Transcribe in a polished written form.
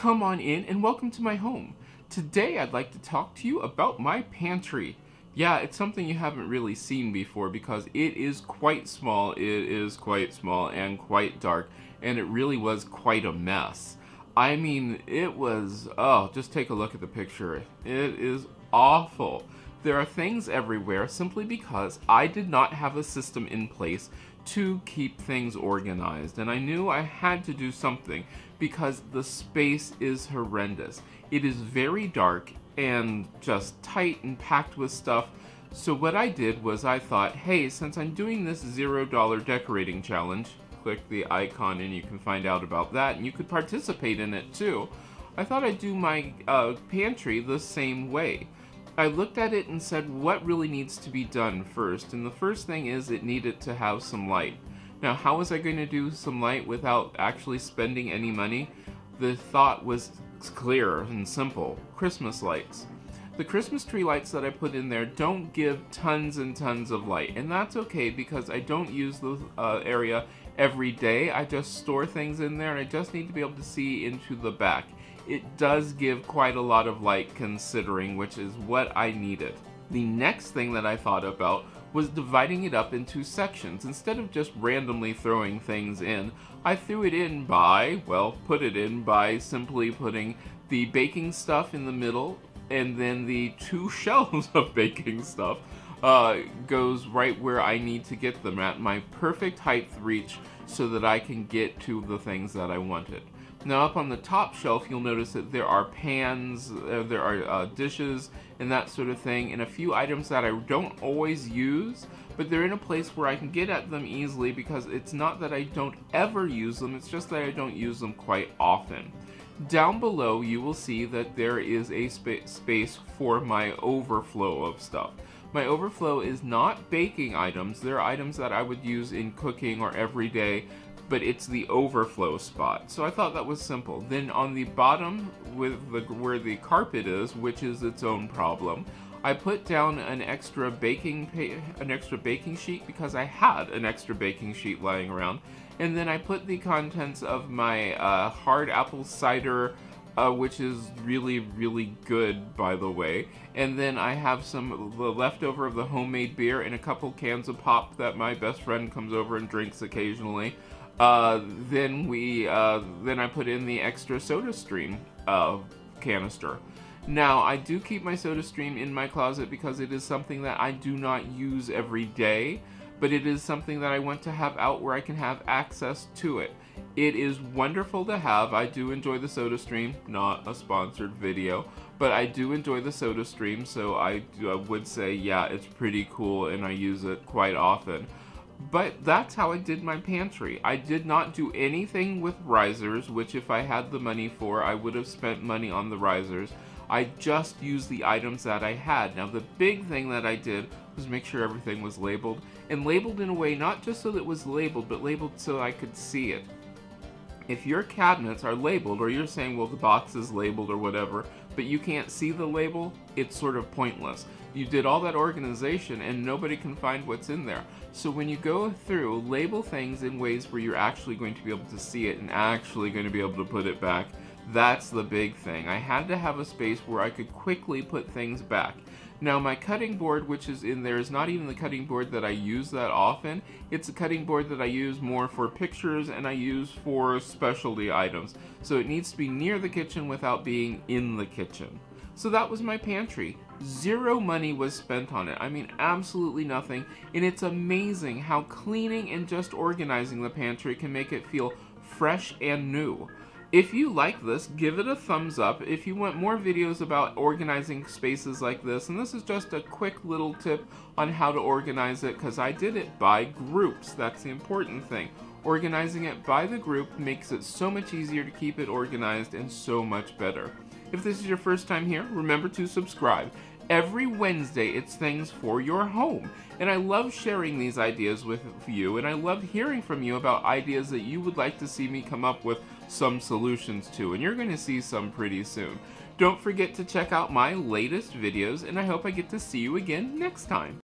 Come on in and welcome to my home. Today I'd like to talk to you about my pantry. Yeah, it's something you haven't really seen before because it is quite small. It is quite small and quite dark, and it really was quite a mess. I mean, it was, just take a look at the picture. It is awful. There are things everywhere simply because I did not have a system in place to keep things organized, and I knew I had to do something because the space is horrendous. It is very dark and just tight and packed with stuff. So what I did was I thought, hey, since I'm doing this $0 decorating challenge, click the icon and you can find out about that, and you could participate in it too. I thought I'd do my pantry the same way. I looked at it and said, what really needs to be done first? And the first thing is it needed to have some light. Now, how was I going to do some light without actually spending any money? The thought was clear and simple. Christmas lights. The Christmas tree lights that I put in there don't give tons and tons of light, and that's okay because I don't use the area every day. I just store things in there and I just need to be able to see into the back. It does give quite a lot of light considering, which is what I needed. The next thing that I thought about was dividing it up into sections. Instead of just randomly throwing things in, I threw it in by, put it in by simply putting the baking stuff in the middle, and then the 2 shelves of baking stuff goes right where I need to get them at my perfect height reach so that I can get to the things that I wanted. Now up on the top shelf you'll notice that there are pans, there are dishes and that sort of thing, and a few items that I don't always use, but they're in a place where I can get at them easily because it's not that I don't ever use them, it's just that I don't use them quite often. Down below you will see that there is a space for my overflow of stuff. My overflow is not baking items, they're items that I would use in cooking or everyday, but it's the overflow spot. So I thought that was simple. Then on the bottom where the carpet is, which is its own problem, I put down an extra baking sheet because I had an extra baking sheet lying around. And then I put the contents of my hard apple cider, which is really, really good, by the way. And then I have the leftover of the homemade beer and a couple cans of pop that my best friend comes over and drinks occasionally. Then I put in the extra SodaStream canister. Now, I do keep my SodaStream in my closet because it is something that I do not use every day, but it is something that I want to have out where I can have access to it. It is wonderful to have. I do enjoy the SodaStream, not a sponsored video, but I do enjoy the SodaStream, so I would say, yeah, it's pretty cool and I use it quite often. But that's how I did my pantry. I did not do anything with risers, which if I had the money for, I would have spent money on the risers. I just used the items that I had. Now the big thing that I did was make sure everything was labeled, and labeled in a way not just so that it was labeled, but labeled so I could see it. If your cabinets are labeled, or you're saying, well, the box is labeled or whatever, but you can't see the label, it's sort of pointless. You did all that organization and nobody can find what's in there. So when you go through, label things in ways where you're actually going to be able to see it and actually going to be able to put it back. That's the big thing. I had to have a space where I could quickly put things back. Now my cutting board, which is in there, is not even the cutting board that I use that often. It's a cutting board that I use more for pictures and I use for specialty items. So it needs to be near the kitchen without being in the kitchen. So that was my pantry. Zero money was spent on it. I mean, absolutely nothing. And it's amazing how cleaning and just organizing the pantry can make it feel fresh and new. If you like this, give it a thumbs up. If you want more videos about organizing spaces like this, and this is just a quick little tip on how to organize it, because I did it by groups. That's the important thing. Organizing it by the group makes it so much easier to keep it organized and so much better. If this is your first time here, remember to subscribe. Every Wednesday, it's things for your home. And I love sharing these ideas with you, and I love hearing from you about ideas that you would like to see me come up with some solutions to, and you're going to see some pretty soon. Don't forget to check out my latest videos, and I hope I get to see you again next time.